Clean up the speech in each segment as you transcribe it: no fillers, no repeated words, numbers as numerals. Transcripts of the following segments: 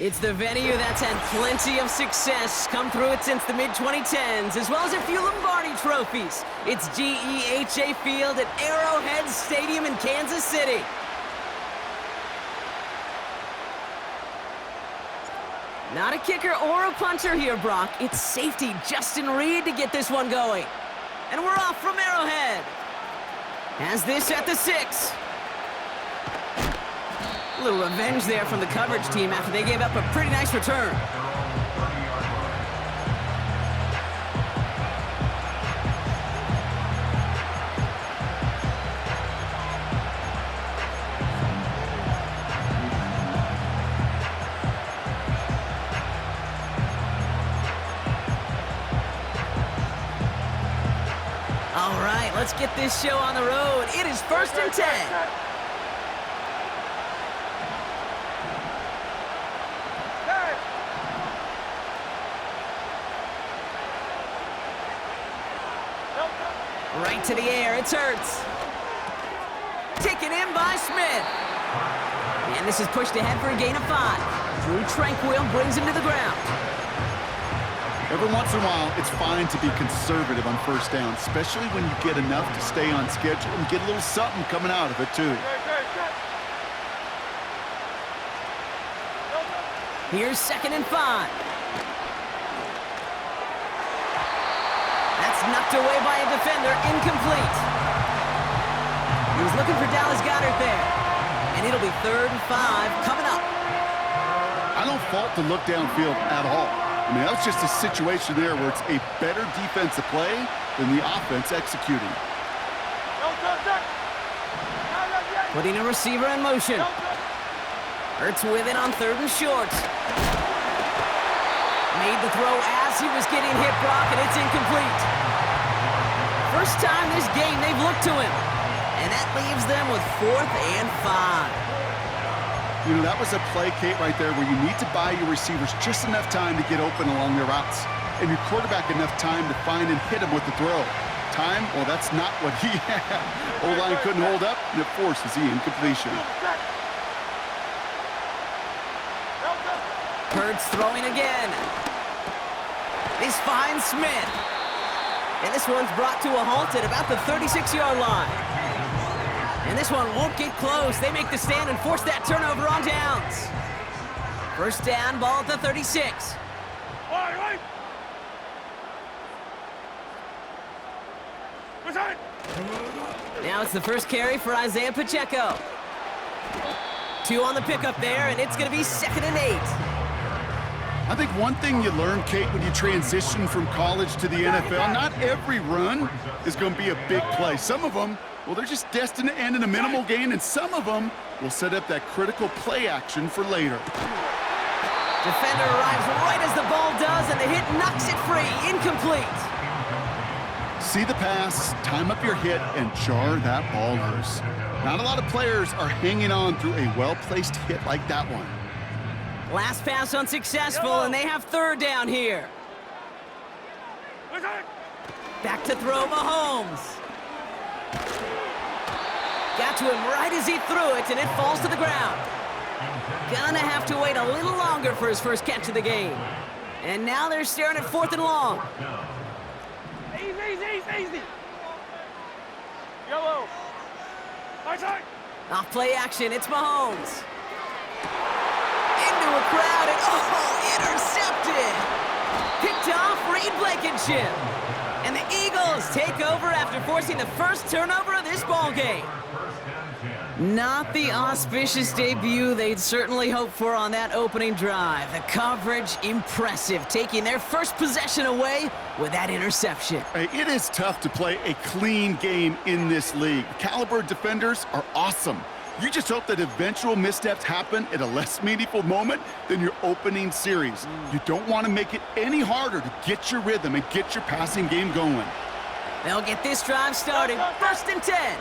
It's the venue that's had plenty of success, come through it since the mid-2010s, as well as a few Lombardi trophies. It's GEHA Field at Arrowhead Stadium in Kansas City. Not a kicker or a punter here, Brock. It's safety Justin Reed to get this one going. And we're off from Arrowhead. Has this at the 6. A little revenge there from the coverage team after they gave up a pretty nice return. All right, let's get this show on the road. It is 1st and 10. Right to the air, it's Hurts. Taken in by Smith. And this is pushed ahead for a gain of 5. Drew Tranquil brings him to the ground. Every once in a while, it's fine to be conservative on first down, especially when you get enough to stay on schedule and get a little something coming out of it, too. Here's 2nd and 5. That's knocked away by a defender, incomplete. He was looking for Dallas Goedert there. And it'll be 3rd and 5 coming up. I don't fault the look downfield at all. I mean, that was just a situation there where it's a better defensive play than the offense executing. Putting a receiver in motion. Hurts with it on 3rd and short. Made the throw as he was getting hit, Brock, and it's incomplete. First time this game they've looked to him. And that leaves them with 4th and 5. You know, that was a play, Kate, right there where you need to buy your receivers just enough time to get open along their routes. And your quarterback enough time to find and hit him with the throw. Time? Well, that's not what he had. O-line couldn't hold up, and it forces the incompletion. Hurts throwing again. This finds Smith. And this one's brought to a halt at about the 36-yard line. And this one won't get close. They make the stand and force that turnover on downs. First down, ball at the 36. Now it's the first carry for Isaiah Pacheco. 2 on the pickup there, and it's going to be 2nd and 8. I think one thing you learn, Kate, when you transition from college to the NFL, not every run is going to be a big play. Some of them, well, they're just destined to end in a minimal gain, and some of them will set up that critical play action for later. Defender arrives right as the ball does, and the hit knocks it free. Incomplete. See the pass, time up your hit, and jar that ball loose. Not a lot of players are hanging on through a well-placed hit like that one. Last pass unsuccessful, and they have 3rd down here. Back to throw Mahomes. Got to him right as he threw it, and it falls to the ground. Gonna have to wait a little longer for his first catch of the game. And now they're staring at 4th and long. Easy. Yellow. Off play action, it's Mahomes. Into a crowd, and intercepted. Picked off Reed Blankenship. And the Eagles take over after forcing the first turnover of this ball game. Not the auspicious debut they'd certainly hoped for on that opening drive. The coverage, impressive, taking their first possession away with that interception. Hey, it is tough to play a clean game in this league. Caliber defenders are awesome. You just hope that eventual missteps happen at a less meaningful moment than your opening series. You don't want to make it any harder to get your rhythm and get your passing game going. They'll get this drive started. 1st and 10.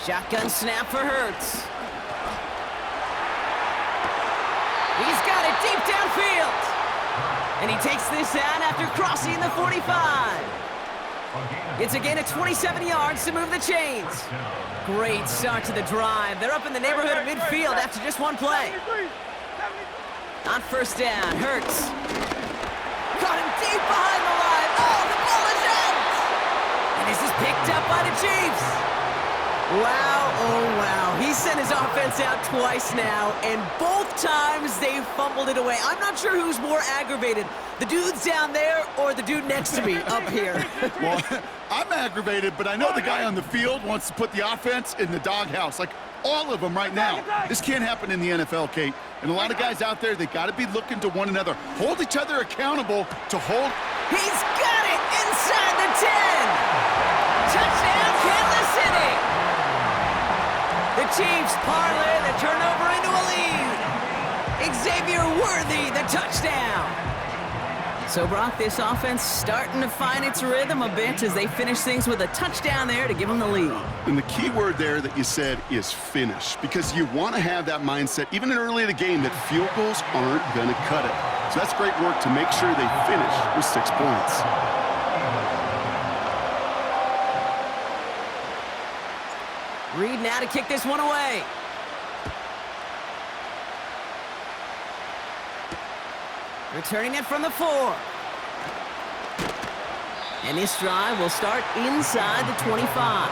Shotgun snap for Hurts. He's got it deep downfield. And he takes this out after crossing the 45. It's a gain of 27 yards to move the chains. Great start to the drive. They're up in the neighborhood of midfield after just one play. On first down, Hurts. Caught him deep behind the line. Oh, the ball is out! And this is picked up by the Chiefs. Wow, oh wow. He sent his offense out twice now, and both times they fumbled it away. I'm not sure who's more aggravated, the dudes down there or the dude next to me up here. Well, I'm aggravated, but I know the guy on the field wants to put the offense in the doghouse, like all of them right now. This can't happen in the NFL, Kate. And a lot of guys out there, they got to be looking to one another. Hold each other accountable to hold. He's got it inside the 10. Touchdown, Kansas City. The Chiefs parlay the turnover into a lead. Xavier Worthy, the touchdown. So, Brock, this offense starting to find its rhythm a bit as they finish things with a touchdown there to give them the lead. And the key word there that you said is finish, because you want to have that mindset, even early in the game, that field goals aren't going to cut it. So that's great work to make sure they finish with 6 points. Reed now to kick this one away. Returning it from the 4. And this drive will start inside the 25.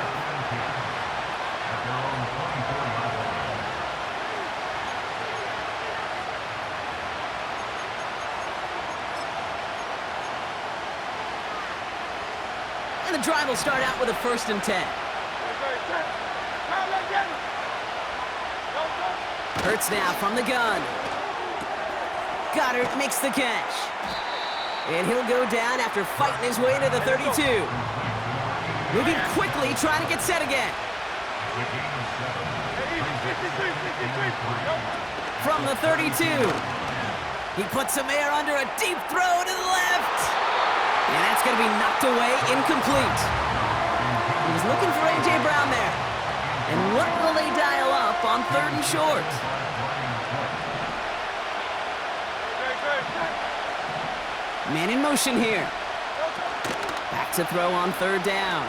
And the drive will start out with a 1st and 10. Hurts now from the gun. Goddard makes the catch. And he'll go down after fighting his way to the 32. Moving quickly, trying to get set again. From the 32. He puts some air under a deep throw to the left. And that's going to be knocked away, incomplete. He's looking for A.J. Brown there. And what will they dial up on 3rd and short? Man in motion here. Back to throw on 3rd down.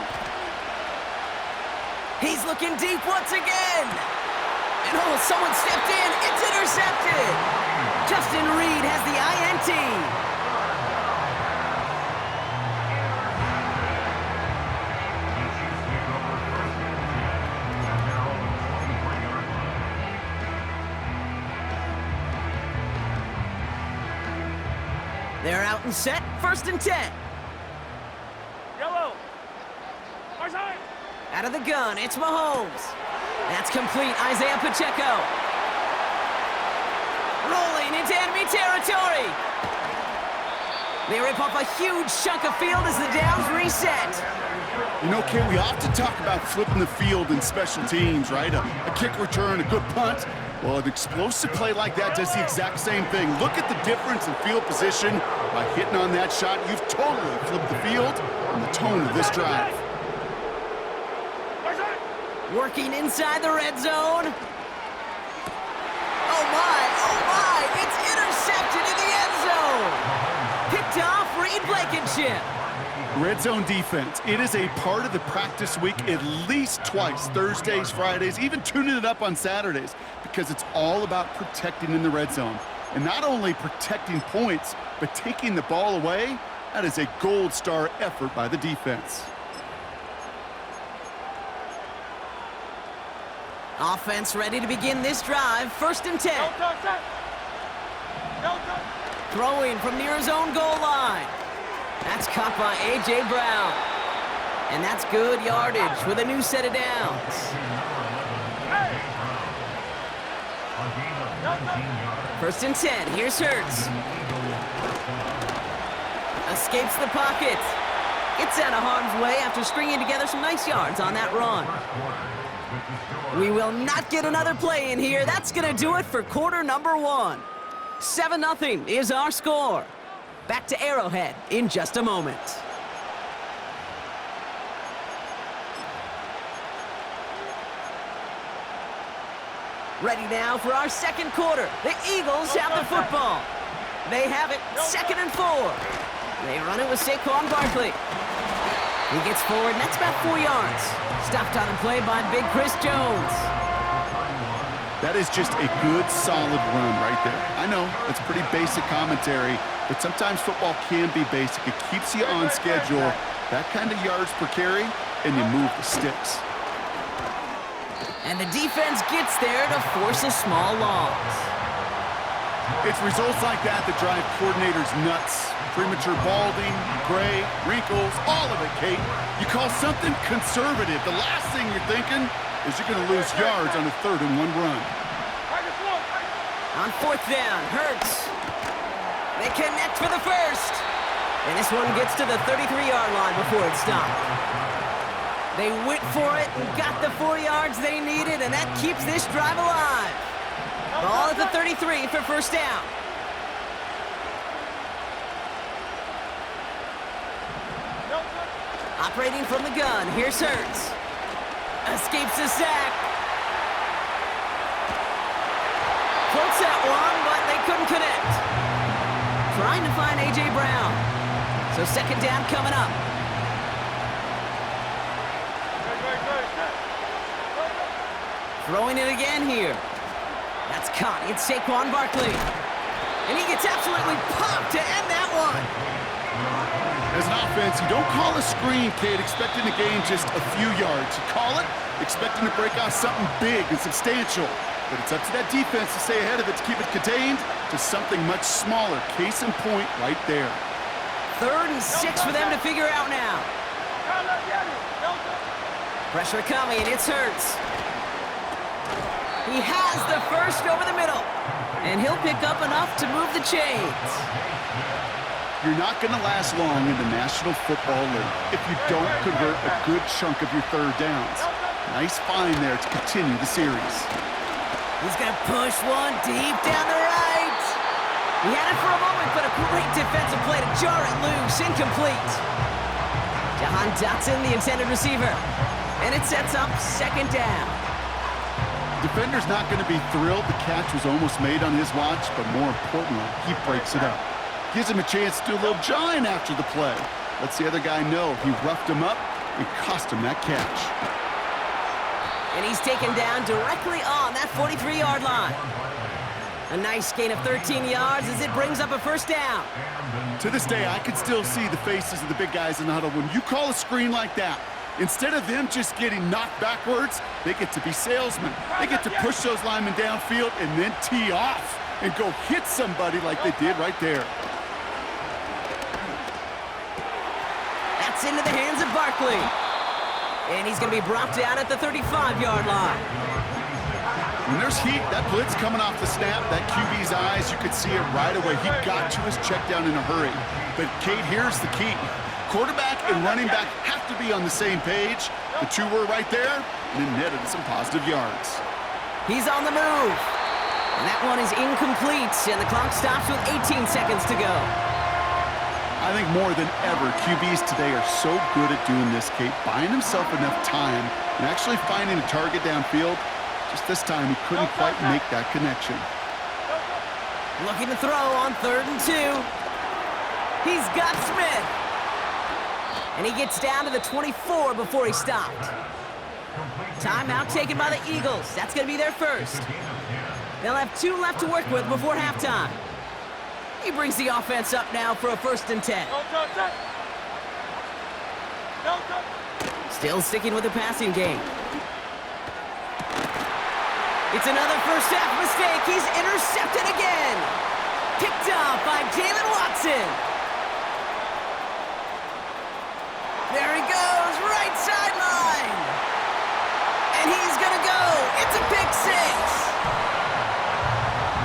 He's looking deep once again. And oh, someone stepped in. It's intercepted. Justin Reed has the INT. They're out and set, 1st and 10. Yellow. Out of the gun, it's Mahomes. That's complete, Isaiah Pacheco. Rolling into enemy territory. They rip off a huge chunk of field as the downs reset. You know, Kate, we often talk about flipping the field in special teams, right? A kick return, a good punt. Well, an explosive play like that does the exact same thing. Look at the difference in field position. By hitting on that shot, you've totally flipped the field and the tone of this drive. Working inside the red zone. Oh my, it's intercepted in the end zone. Picked off, Reed Blankenship. Red zone defense, it is a part of the practice week at least twice, Thursdays, Fridays, even tuning it up on Saturdays, because it's all about protecting in the red zone. And not only protecting points, but taking the ball away, that is a gold star effort by the defense. Offense ready to begin this drive, 1st and 10. Throwing from near his own goal line. That's caught by A.J. Brown. And that's good yardage with a new set of downs. 1st and 10, here's Hurts. Escapes the pocket. Gets out of harm's way after stringing together some nice yards on that run. We will not get another play in here. That's going to do it for quarter number 1. 7-0 is our score. Back to Arrowhead in just a moment. Ready now for our 2nd quarter. The Eagles have the football. They have it, 2nd and 4. They run it with Saquon Barkley. He gets forward, and that's about 4 yards. Stopped on the play by Big Chris Jones. That is just a good, solid run right there. I know, it's pretty basic commentary, but sometimes football can be basic. It keeps you on schedule, that kind of yards per carry, and you move the sticks. And the defense gets there to force a small loss. It's results like that that drive coordinators nuts. Premature balding, gray, wrinkles, all of it, Kate. You call something conservative. The last thing you're thinking is you're going to lose yards on a 3rd and 1 run. On 4th down, Hurts. They connect for the first. And this one gets to the 33-yard line before it stopped. They went for it and got the 4 yards they needed, and that keeps this drive alive. Ball at the 33 for first down. Operating from the gun, here's Hurts. Escapes the sack. Floats that one, but they couldn't connect. Trying to find A.J. Brown. So 2nd down coming up. Throwing it again here. That's caught. It's Saquon Barkley. And he gets absolutely popped to end that one. As an offense, you don't call a screen, kid, expecting to gain just a few yards. You call it expecting to break off something big and substantial. But it's up to that defense to stay ahead of it, to keep it contained to something much smaller. Case in point right there. 3rd and 6 for them to figure out now. Pressure coming, and it's Hurts. He has the first over the middle. And he'll pick up enough to move the chains. You're not going to last long in the National Football League if you don't convert a good chunk of your 3rd downs. Nice find there to continue the series. He's going to push one deep down the right. He had it for a moment, but a great defensive play to jar it loose. Incomplete. Jahan Dotson, the intended receiver. And it sets up 2nd down. Defender's not going to be thrilled the catch was almost made on his watch, but more importantly, he breaks it up. Gives him a chance to do a little jawing after the play. Lets the other guy know he roughed him up and cost him that catch. And he's taken down directly on that 43-yard line. A nice gain of 13 yards as it brings up a first down. To this day, I can still see the faces of the big guys in the huddle. When you call a screen like that, instead of them just getting knocked backwards, they get to be salesmen. They get to push those linemen downfield and then tee off and go hit somebody like they did right there. Into the hands of Barkley. And he's going to be brought down at the 35-yard line. When there's heat, that blitz coming off the snap, that QB's eyes, you could see it right away. He got to his check down in a hurry. But, Kate, here's the key. Quarterback and running back have to be on the same page. The two were right there, and it netted some positive yards. He's on the move. And that one is incomplete, and the clock stops with 18 seconds to go. I think more than ever, QBs today are so good at doing this, Kate, buying himself enough time and actually finding a target downfield. Just this time, he couldn't quite make that connection. Looking to throw on 3rd and 2. He's got Smith. And he gets down to the 24 before he stopped. Timeout taken by the Eagles. That's going to be their first. They'll have 2 left to work with before halftime. He brings the offense up now for a 1st and 10. Still sticking with the passing game. It's another first half mistake. He's intercepted again. Picked off by Jalen Watson. There he goes, right sideline. And he's going to go. It's a pick 6.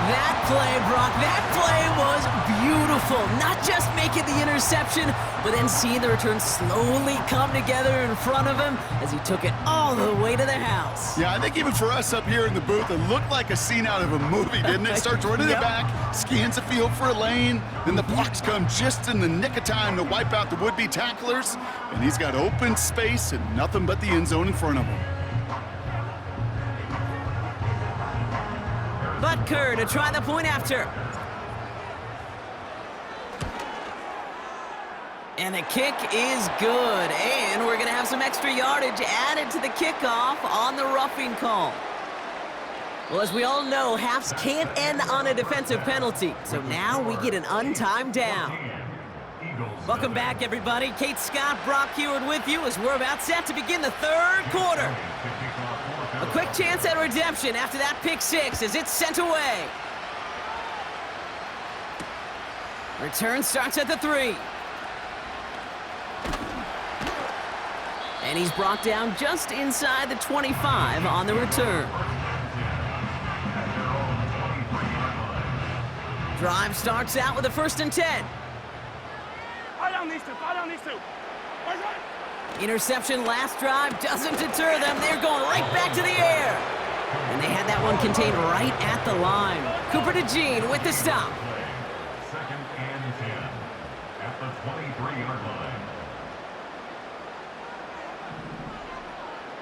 That play, Brock, that play was beautiful. Not just making the interception, but then seeing the return slowly come together in front of him as he took it all the way to the house. Yeah, I think even for us up here in the booth, it looked like a scene out of a movie, didn't it? Starts running it back, scans the field for a lane, then the blocks come just in the nick of time to wipe out the would-be tacklers, and he's got open space and nothing but the end zone in front of him. Butker to try the point after. And the kick is good. And we're going to have some extra yardage added to the kickoff on the roughing call. Well, as we all know, halves can't end on a defensive penalty. So now we get an untimed down. Welcome back, everybody. Kate Scott, Brock Heward with you as we're about set to begin the third quarter. A quick chance at redemption after that pick six as it's sent away. Return starts at the 3. And he's brought down just inside the 25 on the return. Drive starts out with a 1st and 10. Fire down these two. Fire down these two. Right. Interception last drive doesn't deter them. They're going right back to the air. And they had that one contained right at the line. Cooper DeJean with the stop. 2nd and 10 at the 23-yard line.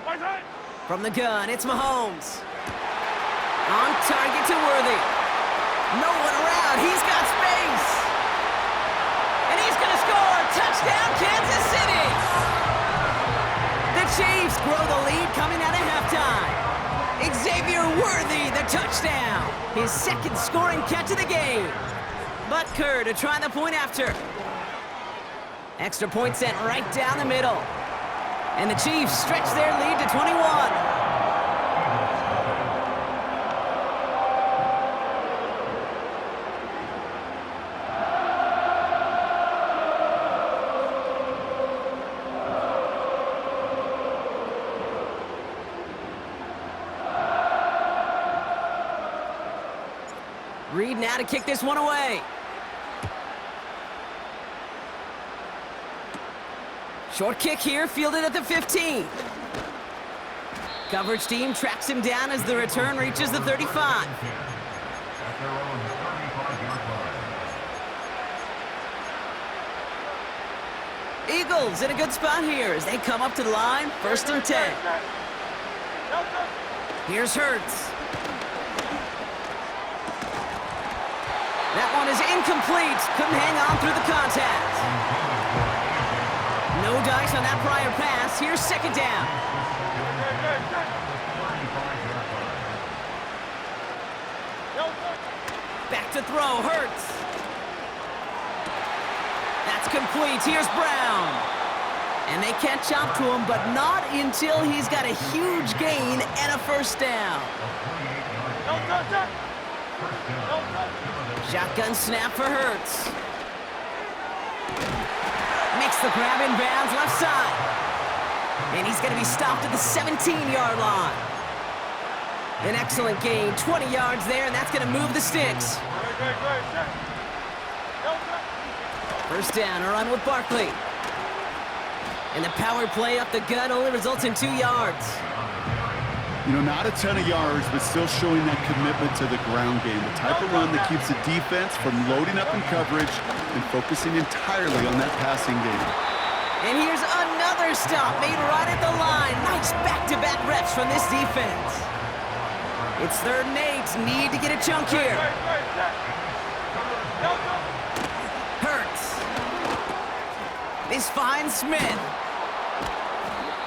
Right side. From the gun, it's Mahomes. On target to Worthy. No one around. He's got space. And he's going to score. Touchdown, Kansas City. The Chiefs grow the lead coming out of halftime. Xavier Worthy, the touchdown. His 2nd scoring catch of the game. Butker to try the point after. Extra point sent right down the middle. And the Chiefs stretch their lead to 21. Reed now to kick this one away. Short kick here, fielded at the 15. Coverage team tracks him down as the return reaches the 35. At their own 35-yard line. Eagles in a good spot here as they come up to the line, 1st and 10. Here's Hurts. That one is incomplete. Couldn't hang on through the contact. No dice on that prior pass. Here's 2nd down. Back to throw, Hurts. That's complete. Here's Brown. And they catch up to him, but not until he's got a huge gain and a 1st down. Shotgun snap for Hurts. Makes the grab in bounds left side. And he's going to be stopped at the 17-yard line. An excellent gain, 20 yards there, and that's going to move the sticks. 1st down, a run with Barkley. And the power play up the gut only results in 2 yards. You know, not a ton of yards, but still showing that commitment to the ground game. The type of run that keeps the defense from loading up in coverage and focusing entirely on that passing game. And here's another stop made right at the line. Nice back-to-back reps from this defense. It's 3rd and 8. Need to get a chunk here. Hurts. This finds Smith.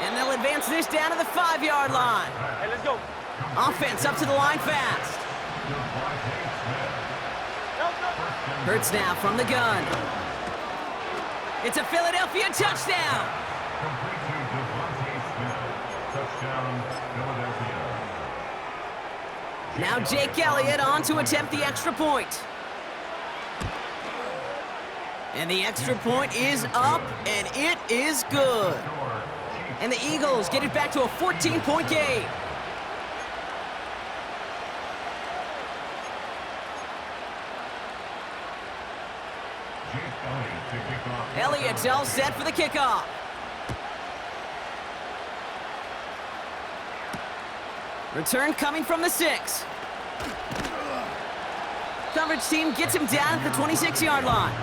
And they'll advance this down to the 5-yard line. Hey, let's go. Offense up to the line fast. Hurts now from the gun. It's a Philadelphia touchdown. Now Jake Elliott on to attempt the extra point. And the extra point is up, and it is good. And the Eagles get it back to a 14-point game. Elliott's all set for the kickoff. Return coming from the 6. Coverage team gets him down at the 26-yard line.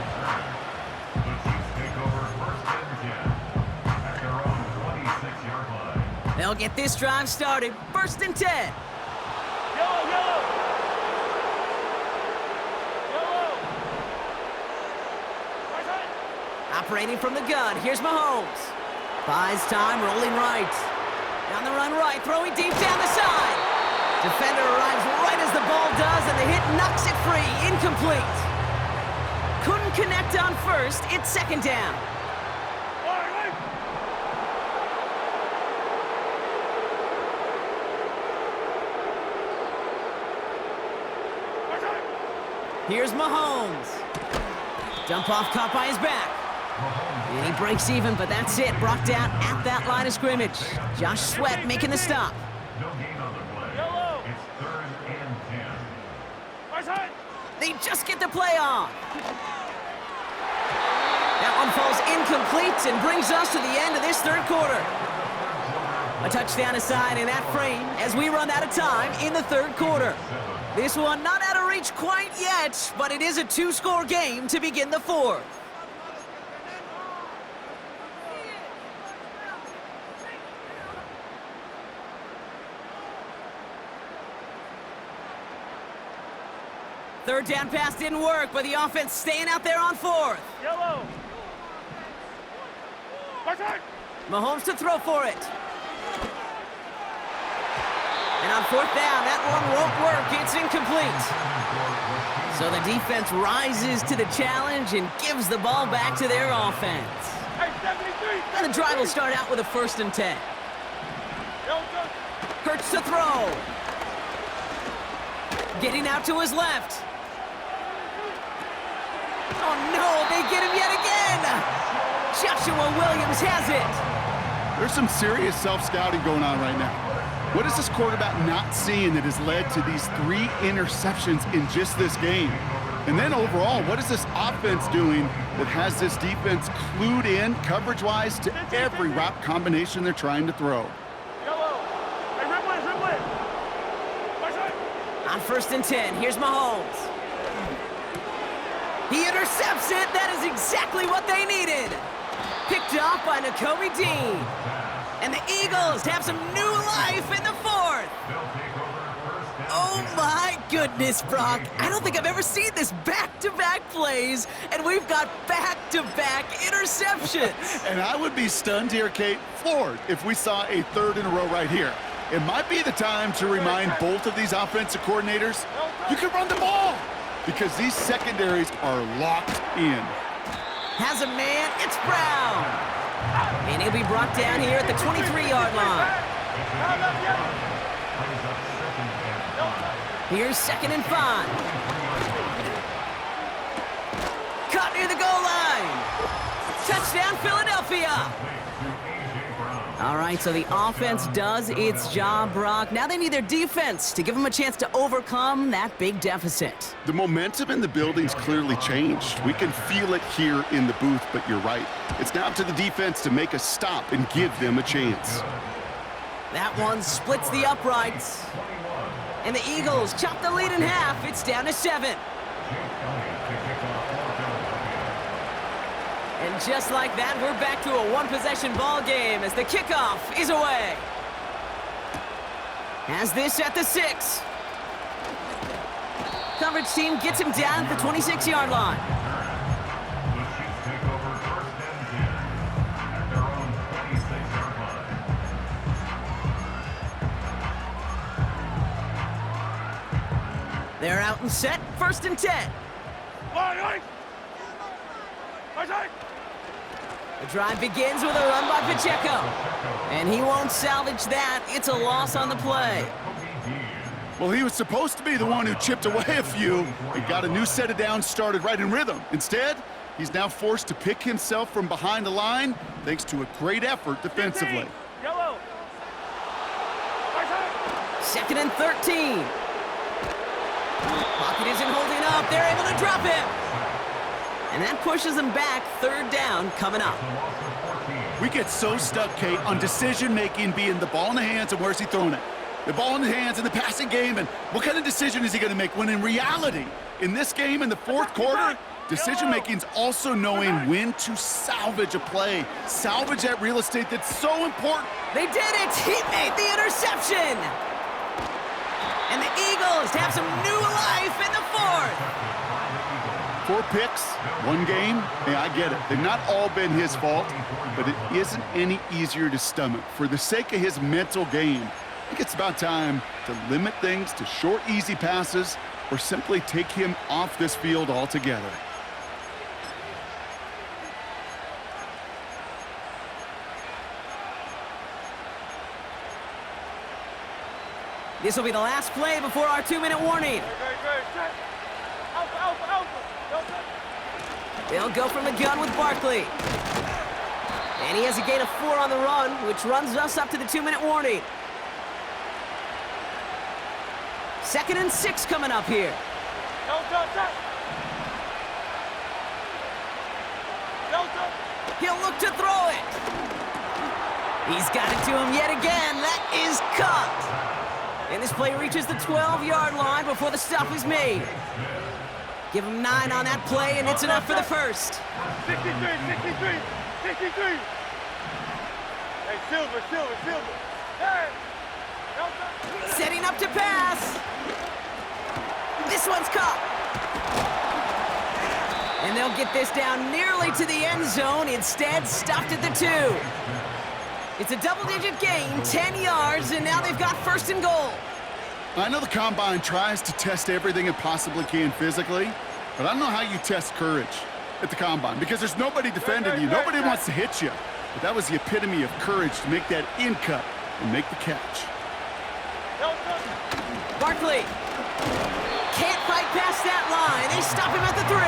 They'll get this drive started. 1st and 10. Yellow, yellow. Yellow. Right side. Operating from the gun, here's Mahomes. Buys time, rolling right. Down the run right, throwing deep down the side. Defender arrives right as the ball does, and the hit knocks it free. Incomplete. Couldn't connect on first. It's second down. Here's Mahomes. Dump off caught by his back. And he breaks even, but that's it. Brought down at that line of scrimmage. Josh Sweat making the stop. No gain on the play. It's 3rd and 10. They just get the play off. That one falls incomplete and brings us to the end of this third quarter. A touchdown aside in that frame as we run out of time in the third quarter. This one not out of reach quite yet, but it is a 2-score game to begin the fourth. Third down pass didn't work, but the offense staying out there on fourth. Yellow. Mahomes to throw for it. And on fourth down, that one won't work. It's incomplete. So the defense rises to the challenge and gives the ball back to their offense. And the drive will start out with a 1st and 10. Hurts to throw. Getting out to his left. Oh no, they get him yet again. Joshua Williams has it. There's some serious self-scouting going on right now. What is this quarterback not seeing that has led to these 3 interceptions in just this game? And then overall, what is this offense doing that has this defense clued in coverage-wise to every route combination they're trying to throw? On 1st and 10, here's Mahomes. He intercepts it. That is exactly what they needed. Picked off by Nakobe Dean. And the Eagles have some new life in the fourth. Oh my goodness, Brock. I don't think I've ever seen this back-to-back plays, and we've got back-to-back interceptions. And I would be stunned here, Kate, floored, if we saw a 3rd in a row right here. It might be the time to remind both of these offensive coordinators, you can run the ball, because these secondaries are locked in. Has a man, it's Brown. And he'll be brought down here at the 23-yard line. Here's 2nd and 5. Caught near the goal line. Touchdown, Philadelphia. All right, so the offense does its job, Brock. Now they need their defense to give them a chance to overcome that big deficit. The momentum in the building's clearly changed. We can feel it here in the booth, but you're right. It's now up to the defense to make a stop and give them a chance. That one splits the uprights. And the Eagles chop the lead in half. It's down to 7. And just like that, we're back to a 1-possession ball game as the kickoff is away. Has this at the 6. Coverage team gets him down at the 26-yard line. They're out and set, 1st and 10. The drive begins with a run by Pacheco. And he won't salvage that. It's a loss on the play. Well, he was supposed to be the one who chipped away a few and got a new set of downs started right in rhythm. Instead, he's now forced to pick himself from behind the line thanks to a great effort defensively. 2nd and 13. Pocket isn't holding up. They're able to drop him. And that pushes them back. 3rd down coming up. We get so stuck, Kate, on decision-making being the ball in the hands and where's he throwing it. The ball in the hands in the passing game, and what kind of decision is he going to make? When in reality, in this game, in the 4th quarter, decision-making is also knowing when to salvage a play. Salvage that real estate that's so important. They did it! He made the interception! And the Eagles have some new life in the 4th. 4 picks, 1 game. Hey, I get it. They've not all been his fault, but it isn't any easier to stomach. For the sake of his mental game, I think it's about time to limit things to short, easy passes or simply take him off this field altogether. This will be the last play before our 2-minute warning. They'll go from the gun with Barkley. And he has a gain of 4 on the run, which runs us up to the 2-minute warning. 2nd and 6 coming up here. He'll look to throw it. He's got it to him yet again. That is caught. And this play reaches the 12-yard line before the stop is made. Give him 9 on that play, and it's enough for the first. 63. Hey, Silver. Hey! Setting up to pass. This one's caught. And they'll get this down nearly to the end zone, instead stopped at the 2. It's a double-digit gain, 10 yards, and now they've got 1st and goal. I know the Combine tries to test everything it possibly can physically, but I don't know how you test courage at the Combine because there's nobody defending you. Nobody wants to hit you. But that was the epitome of courage to make that in cut and make the catch. Barkley can't fight past that line. They stop him at the 3.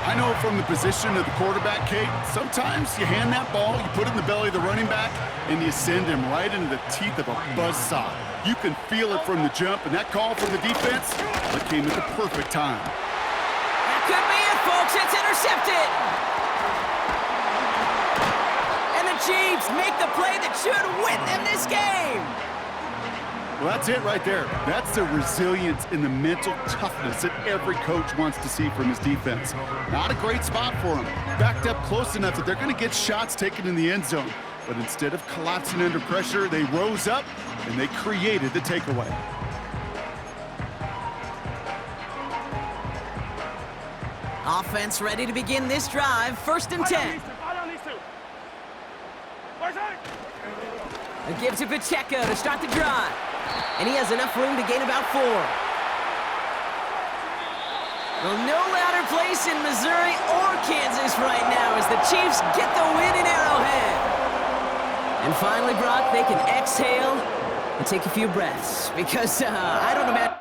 I know from the position of the quarterback, Kate, sometimes you hand that ball, you put it in the belly of the running back, and you send him right into the teeth of a buzzsaw. You can feel it from the jump, and that call from the defense, it came at the perfect time. That could be it, folks. It's intercepted. And the Chiefs make the play that should win them this game. Well, that's it right there. That's the resilience and the mental toughness that every coach wants to see from his defense. Not a great spot for him. Backed up close enough that they're going to get shots taken in the end zone. But instead of collapsing under pressure, they rose up and they created the takeaway. Offense ready to begin this drive. 1st and 10. A give to Pacheco to start the drive. And he has enough room to gain about 4. Well, no louder place in Missouri or Kansas right now as the Chiefs get the win in Arrowhead. And finally, Brock, they can exhale and take a few breaths because I don't imagine